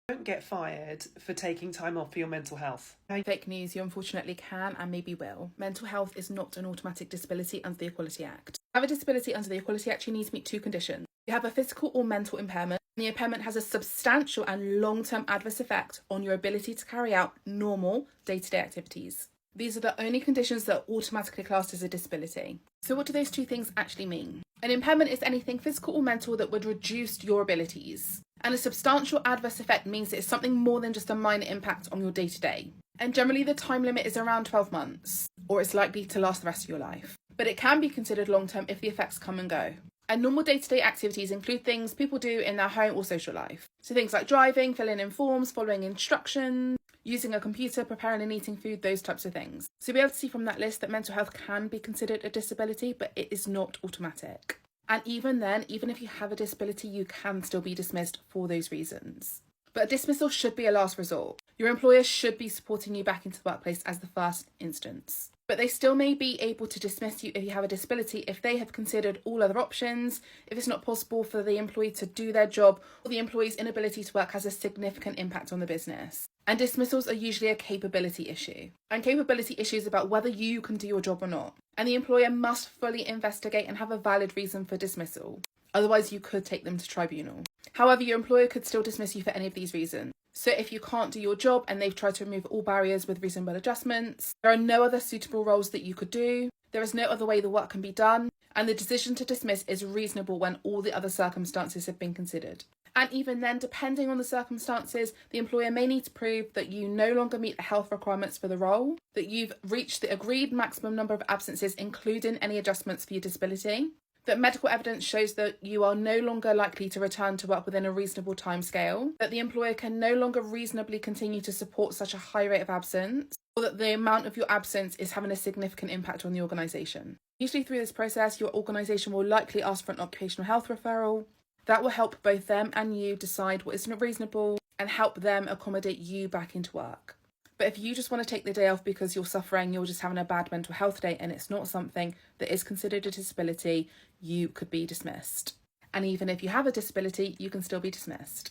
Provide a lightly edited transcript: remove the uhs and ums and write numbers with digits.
Don't get fired for taking time off for your mental health. Fake news, you unfortunately can and maybe will. Mental health is not an automatic disability under the Equality Act. To have a disability under the Equality Act, you need to meet two conditions. You have a physical or mental impairment, and the impairment has a substantial and long-term adverse effect on your ability to carry out normal day-to-day activities. These are the only conditions that are automatically classed as a disability. So what do those two things actually mean? An impairment is anything physical or mental that would reduce your abilities. And a substantial adverse effect means that it's something more than just a minor impact on your day-to-day. And generally the time limit is around 12 months, or it's likely to last the rest of your life. But it can be considered long-term if the effects come and go. And normal day-to-day activities include things people do in their home or social life. So things like driving, filling in forms, following instructions, using a computer, preparing and eating food, those types of things. So you'll be able to see from that list that mental health can be considered a disability, but it is not automatic. And even then, even if you have a disability, you can still be dismissed for those reasons. But a dismissal should be a last resort. Your employer should be supporting you back into the workplace as the first instance. But they still may be able to dismiss you if you have a disability if they have considered all other options, if it's not possible for the employee to do their job, or the employee's inability to work has a significant impact on the business. And dismissals are usually a capability issue. And capability issues about whether you can do your job or not. And the employer must fully investigate and have a valid reason for dismissal. Otherwise, you could take them to tribunal. However, your employer could still dismiss you for any of these reasons. So if you can't do your job and they've tried to remove all barriers with reasonable adjustments, there are no other suitable roles that you could do, there is no other way the work can be done, and the decision to dismiss is reasonable when all the other circumstances have been considered. And even then, depending on the circumstances, the employer may need to prove that you no longer meet the health requirements for the role, that you've reached the agreed maximum number of absences, including any adjustments for your disability, that medical evidence shows that you are no longer likely to return to work within a reasonable timescale, that the employer can no longer reasonably continue to support such a high rate of absence, or that the amount of your absence is having a significant impact on the organisation. Usually through this process, your organisation will likely ask for an occupational health referral. That will help both them and you decide what is reasonable and help them accommodate you back into work. But if you just want to take the day off because you're suffering, you're just having a bad mental health day and it's not something that is considered a disability, you could be dismissed. And even if you have a disability, you can still be dismissed.